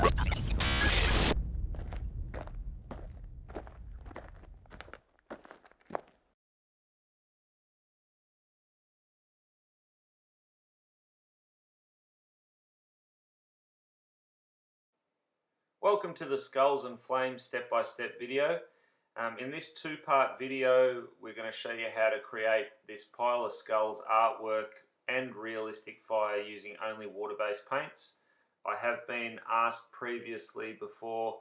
Welcome to the Skulls and Flames step-by-step video. In this two-part video we're going to show you how to create this pile of skulls artwork and realistic fire using only water-based paints. I have been asked previously before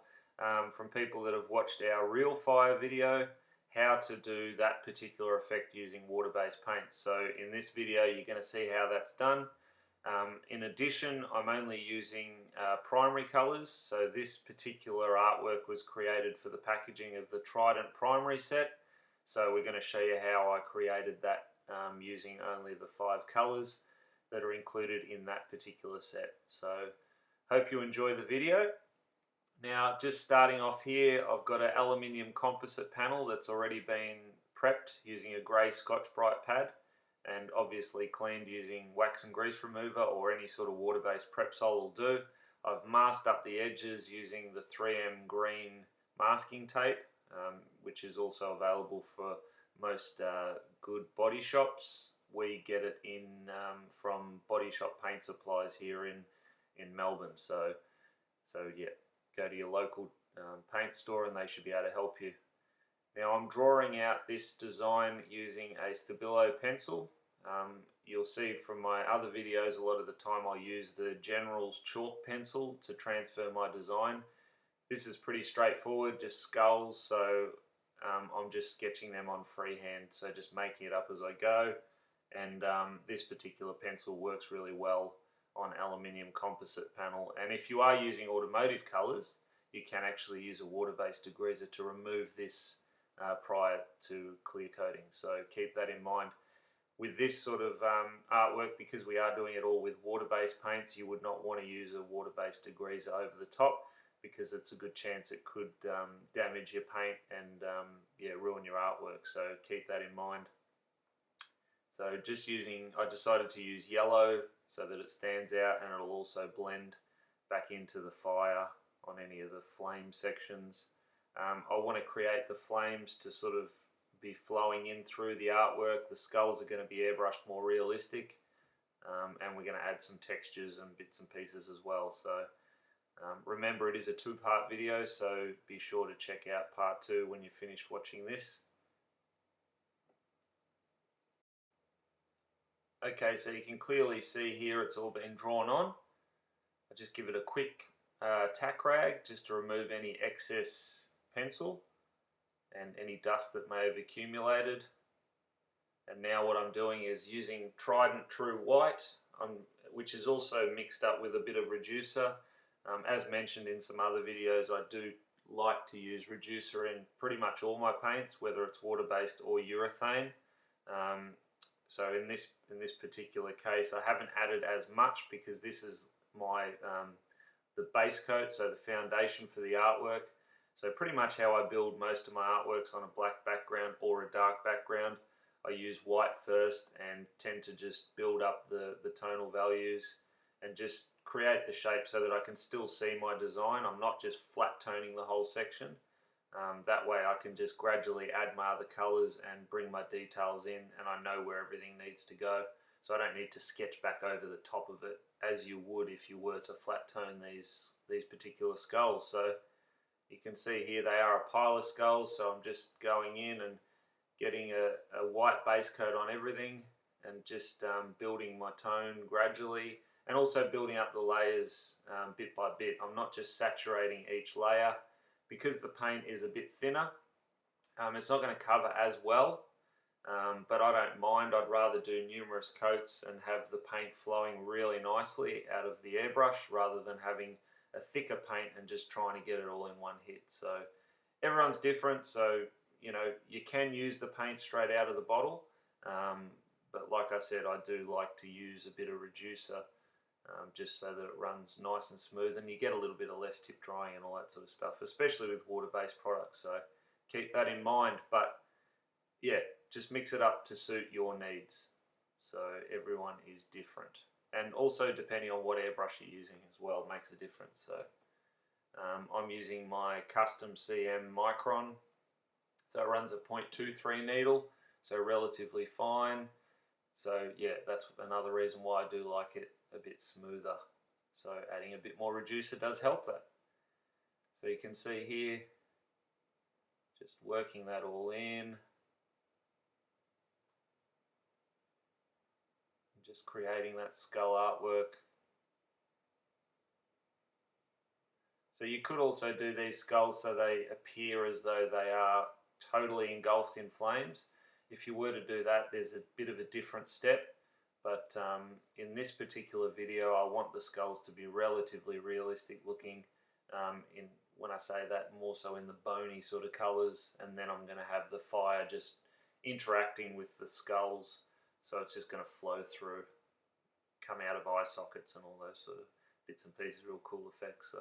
from people that have watched our real fire video how to do that particular effect using water-based paints. So in this video you're going to see how that's done. In addition, I'm only using primary colours, so this particular artwork was created for the packaging of the Trident primary set, so we're going to show you how I created that using only the 5 colours that are included in that particular set. So hope you enjoy the video. Now just starting off here, I've got an aluminium composite panel that's already been prepped using a grey Scotch-Brite pad, and obviously cleaned using wax and grease remover or any sort of water-based prep sol will do. I've masked up the edges using the 3M green masking tape, which is also available for most good body shops. We get it in from Body Shop Paint Supplies here in Melbourne. So yeah, go to your local paint store and they should be able to help you. Now I'm drawing out this design using a Stabilo pencil. You'll see from my other videos a lot of the time I'll use the General's chalk pencil to transfer my design. This is pretty straightforward, just skulls, so I'm just sketching them on freehand, so just making it up as I go. And this particular pencil works really well on aluminium composite panel. And if you are using automotive colours, you can actually use a water-based degreaser to remove this prior to clear coating, so keep that in mind. With this sort of artwork, because we are doing it all with water-based paints, you would not want to use a water-based degreaser over the top, because it's a good chance it could damage your paint and yeah, ruin your artwork, so keep that in mind. So just I decided to use yellow so that it stands out and it'll also blend back into the fire on any of the flame sections. I want to create the flames to sort of be flowing in through the artwork. The skulls are going to be airbrushed more realistic, and we're going to add some textures and bits and pieces as well. So remember, it is a two-part video, so be sure to check out part 2 when you finish watching this. Okay, so you can clearly see here it's all been drawn on. I just give it a quick tack rag just to remove any excess pencil and any dust that may have accumulated. And now what I'm doing is using Trident True White, which is also mixed up with a bit of reducer. As mentioned in some other videos, I do like to use reducer in pretty much all my paints, whether it's water-based or urethane. So in this particular case, I haven't added as much because this is my the base coat, so the foundation for the artwork. So pretty much how I build most of my artworks on a black background or a dark background. I use white first and tend to just build up the tonal values and just create the shape so that I can still see my design. I'm not just flat toning the whole section. That way I can just gradually add my other colours and bring my details in, and I know where everything needs to go. So I don't need to sketch back over the top of it as you would if you were to flat tone these particular skulls. So you can see here they are a pile of skulls, so I'm just going in and getting a white base coat on everything and just building my tone gradually, and also building up the layers bit by bit. I'm not just saturating each layer because the paint is a bit thinner. It's not going to cover as well, but I don't mind. I'd rather do numerous coats and have the paint flowing really nicely out of the airbrush rather than having a thicker paint and just trying to get it all in one hit. So everyone's different, so you know, you can use the paint straight out of the bottle, but like I said, I do like to use a bit of reducer just so that it runs nice and smooth, and you get a little bit of less tip drying and all that sort of stuff, especially with water-based products, so keep that in mind. But yeah, just mix it up to suit your needs. So everyone is different, and also depending on what airbrush you're using as well makes a difference. So I'm using my custom CM micron, so it runs a 0.23 needle, so relatively fine. So yeah, that's another reason why I do like it a bit smoother. So adding a bit more reducer does help that. So you can see here, just working that all in. Just creating that skull artwork. So you could also do these skulls so they appear as though they are totally engulfed in flames. If you were to do that, there's a bit of a different step, but in this particular video I want the skulls to be relatively realistic looking. When I say that, more so in the bony sort of colours, and then I'm going to have the fire just interacting with the skulls, so it's just going to flow through, come out of eye sockets and all those sort of bits and pieces, real cool effects.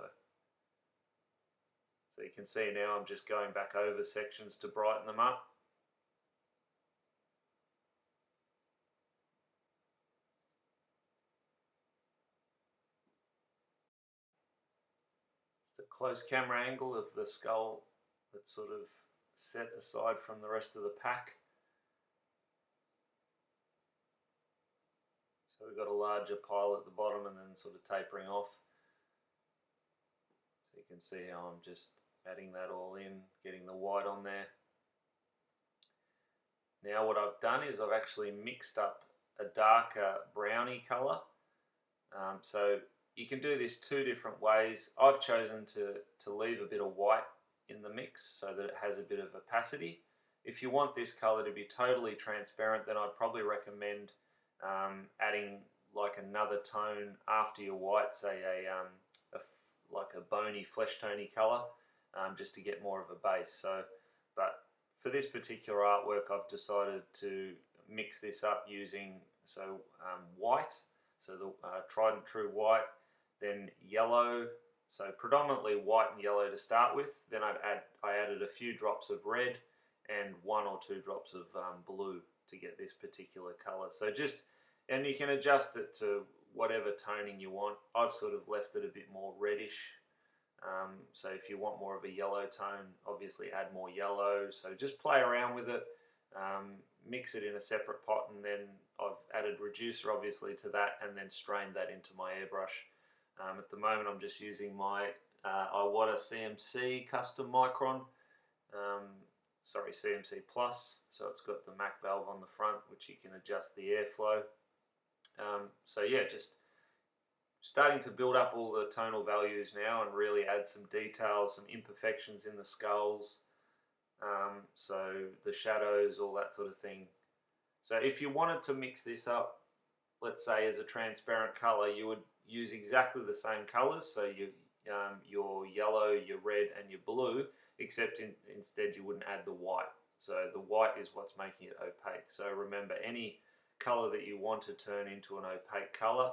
So you can see now I'm just going back over sections to brighten them up. Just a close camera angle of the skull that's sort of set aside from the rest of the pack. So we've got a larger pile at the bottom and then sort of tapering off. So you can see how I'm just adding that all in, getting the white on there. Now what I've done is I've actually mixed up a darker browny colour. So you can do this two different ways. I've chosen to leave a bit of white in the mix so that it has a bit of opacity. If you want this colour to be totally transparent, then I'd probably recommend adding like another tone after your white, say like a bony flesh tony colour, just to get more of a base. But for this particular artwork, I've decided to mix this up using white, so the Trident True White, then yellow, so predominantly white and yellow to start with. Then I added a few drops of red and 1 or 2 drops of blue to get this particular colour. So and you can adjust it to whatever toning you want. I've sort of left it a bit more reddish. So if you want more of a yellow tone, obviously add more yellow. So just play around with it, mix it in a separate pot, and then I've added reducer obviously to that, and then strained that into my airbrush. At the moment I'm just using my Iwata CMC custom micron, CMC Plus, so it's got the MAC valve on the front which you can adjust the airflow. So yeah, just starting to build up all the tonal values now and really add some details, some imperfections in the skulls, so the shadows, all that sort of thing. So if you wanted to mix this up, let's say as a transparent colour, you would use exactly the same colours, so your yellow, your red and your blue, except instead you wouldn't add the white. So the white is what's making it opaque. So remember, any colour that you want to turn into an opaque colour,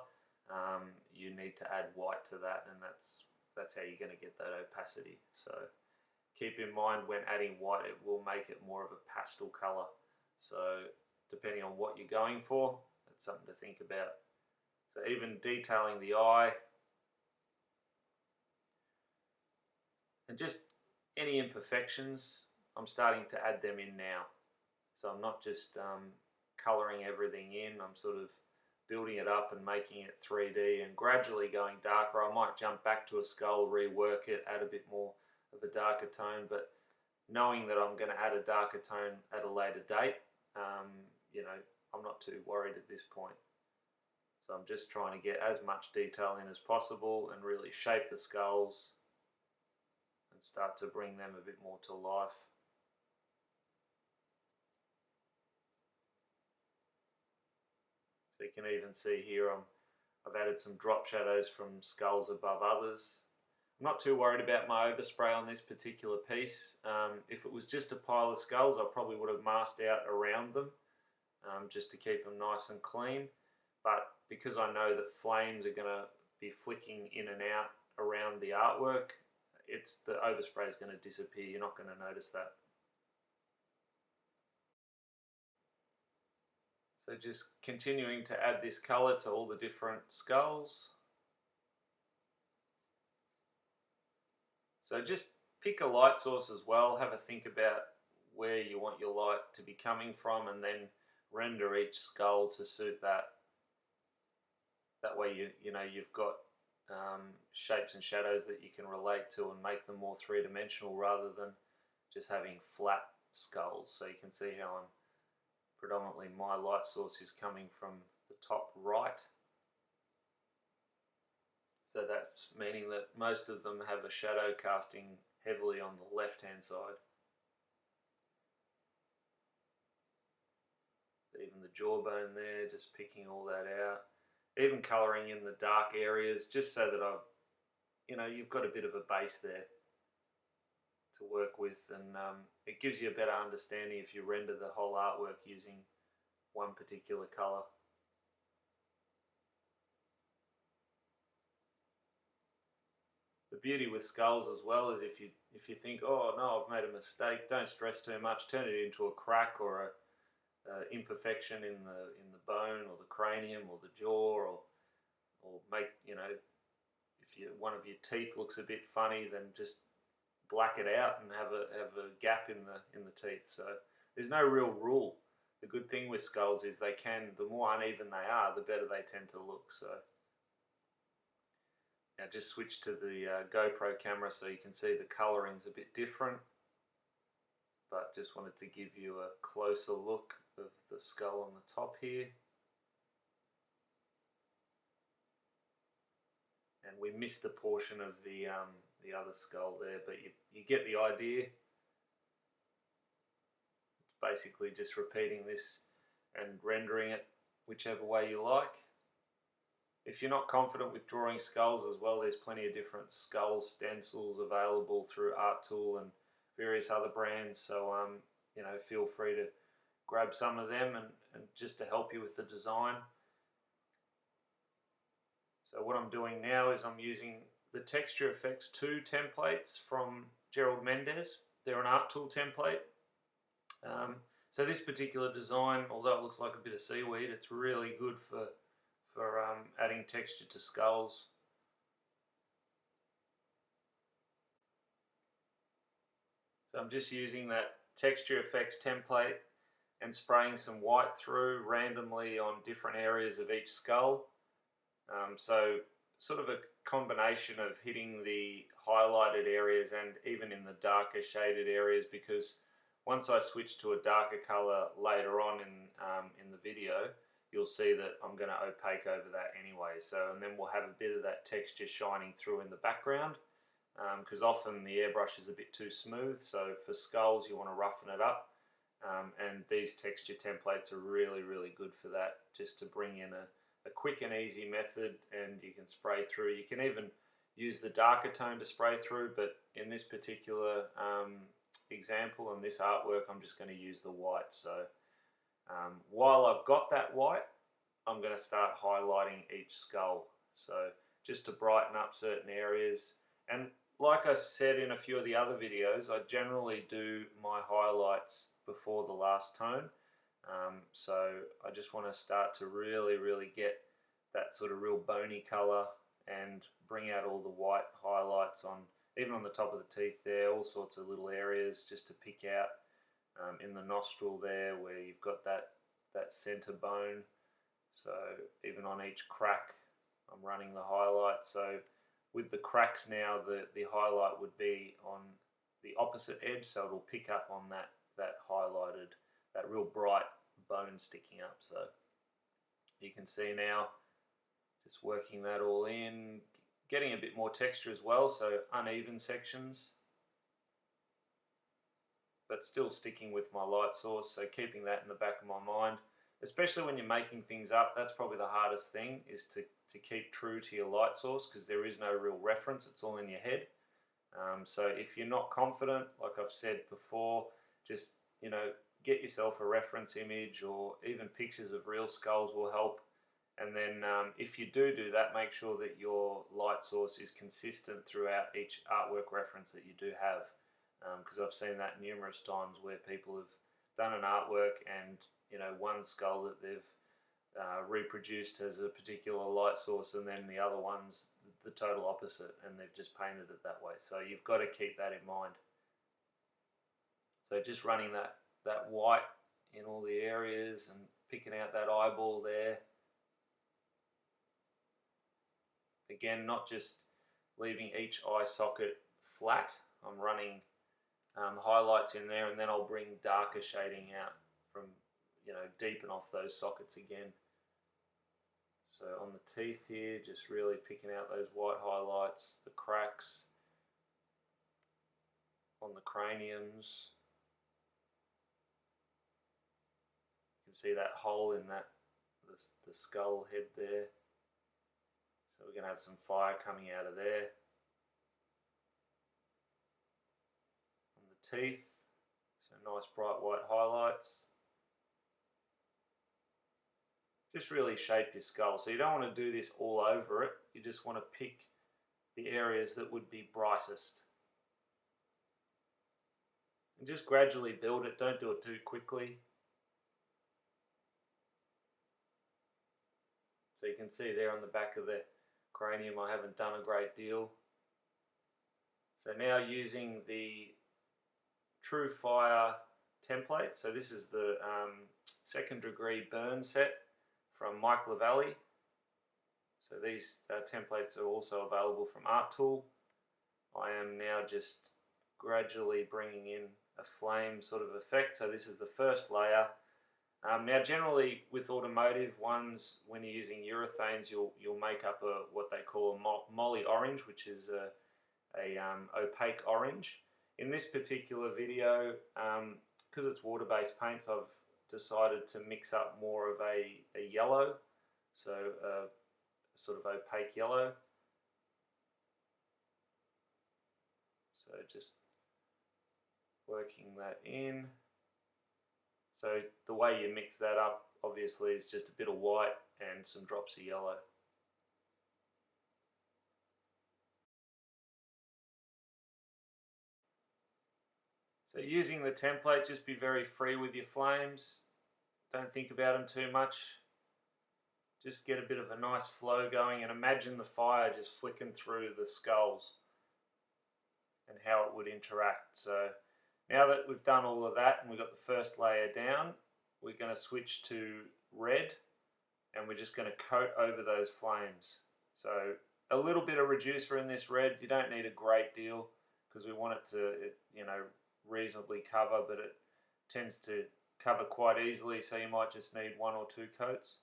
you need to add white to that, and that's how you're going to get that opacity. So keep in mind, when adding white, it will make it more of a pastel colour. So depending on what you're going for, that's something to think about. So even detailing the eye, and just any imperfections, I'm starting to add them in now. So I'm not just colouring everything in, I'm sort of building it up and making it 3D and gradually going darker. I might jump back to a skull, rework it, add a bit more of a darker tone, but knowing that I'm going to add a darker tone at a later date, you know, I'm not too worried at this point. So I'm just trying to get as much detail in as possible and really shape the skulls and start to bring them a bit more to life. So you can even see here I've added some drop shadows from skulls above others. I'm not too worried about my overspray on this particular piece. If it was just a pile of skulls, I probably would have masked out around them, just to keep them nice and clean. But because I know that flames are going to be flicking in and out around the artwork, the overspray is going to disappear. You're not going to notice that. So just continuing to add this colour to all the different skulls. So just pick a light source as well, have a think about where you want your light to be coming from, and then render each skull to suit that. That way you've got shapes and shadows that you can relate to and make them more three-dimensional rather than just having flat skulls. So you can see how predominantly my light source is coming from the top right. So that's meaning that most of them have a shadow casting heavily on the left hand side. Even the jawbone there, just picking all that out. Even colouring in the dark areas, just so that you've got a bit of a base there to work with, and it gives you a better understanding if you render the whole artwork using one particular colour. The beauty with skulls as well is if you think, oh no, I've made a mistake, don't stress too much. Turn it into a crack or a imperfection in the bone or the cranium or the jaw, or make, if one of your teeth looks a bit funny, then just black it out and have a gap in the teeth. So there's no real rule. The good thing with skulls is the more uneven they are, the better they tend to look. So now just switch to the GoPro camera so you can see the coloring's a bit different, but just wanted to give you a closer look of the skull on the top here. And we missed a portion of the other skull there, but you get the idea. It's basically just repeating this and rendering it whichever way you like. If you're not confident with drawing skulls as well, there's plenty of different skull stencils available through Arttool and various other brands. So feel free to grab some of them and just to help you with the design. So what I'm doing now is I'm using the Texture Effects 2 templates from Gerald Mendez. They're an Arttool template. So this particular design, although it looks like a bit of seaweed, it's really good for adding texture to skulls. So I'm just using that Texture Effects template and spraying some white through randomly on different areas of each skull. So sort of a combination of hitting the highlighted areas and even in the darker shaded areas, because once I switch to a darker color later on in the video, you'll see that I'm going to opaque over that anyway. So, and then we'll have a bit of that texture shining through in the background, because often the airbrush is a bit too smooth. So for skulls, you want to roughen it up. And these texture templates are really, really good for that, just to bring in a quick and easy method, and you can spray through. You can even use the darker tone to spray through, but in this particular example and this artwork, I'm just going to use the white. So while I've got that white, I'm going to start highlighting each skull, so just to brighten up certain areas. And like I said in a few of the other videos, I generally do my highlights before the last tone. So I just want to start to really get that sort of real bony color and bring out all the white highlights on, even on the top of the teeth there, all sorts of little areas just to pick out. In the nostril there where you've got that center bone. So even on each crack, I'm running the highlight. So with the cracks now, the highlight would be on the opposite edge, so it'll pick up on that highlighted, that real bright bone sticking up. So you can see now, just working that all in, getting a bit more texture as well, so uneven sections, but still sticking with my light source, so keeping that in the back of my mind. Especially when you're making things up, that's probably the hardest thing, is to keep true to your light source, because there is no real reference, it's all in your head. So if you're not confident, like I've said before, just get yourself a reference image, or even pictures of real skulls will help. And then if you do that, make sure that your light source is consistent throughout each artwork reference that you do have. Because I've seen that numerous times where people have done an artwork and one skull that they've reproduced has a particular light source, and then the other ones, the total opposite, and they've just painted it that way. So you've got to keep that in mind. So just running that white in all the areas and picking out that eyeball there. Again, not just leaving each eye socket flat. I'm running highlights in there, and then I'll bring darker shading out from, deepen off those sockets again. So on the teeth here, just really picking out those white highlights, the cracks on the craniums. You can see that hole in the skull head there. So we're going to have some fire coming out of there. On the teeth, so nice bright white highlights. Just really shape your skull. So you don't want to do this all over it. You just want to pick the areas that would be brightest. And just gradually build it. Don't do it too quickly. So you can see there on the back of the cranium I haven't done a great deal. So now using the True Fire template. So this is the second degree burn set from Mike LaValle. So these templates are also available from Art Tool. I am now just gradually bringing in a flame sort of effect. So this is the first layer. Now generally with automotive ones, when you're using urethanes, you'll make up what they call a molly orange, which is a opaque orange. In this particular video, because it's water-based paints, I've decided to mix up more of a yellow, so a sort of opaque yellow. So just working that in. So the way you mix that up obviously is just a bit of white and some drops of yellow. So using the template, just be very free with your flames. Don't think about them too much. Just get a bit of a nice flow going and imagine the fire just flicking through the skulls and how it would interact. So now that we've done all of that and we've got the first layer down, we're going to switch to red and we're just going to coat over those flames. So a little bit of reducer in this red. You don't need a great deal because we want it to, reasonably cover, but it tends to cover quite easily, so you might just need 1 or 2 coats.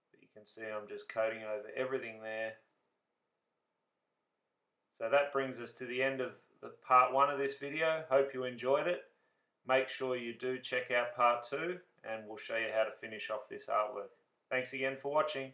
But you can see I'm just coating over everything there. So that brings us to the end of the part 1 of this video. Hope you enjoyed it. Make sure you do check out part 2 and we'll show you how to finish off this artwork. Thanks again for watching.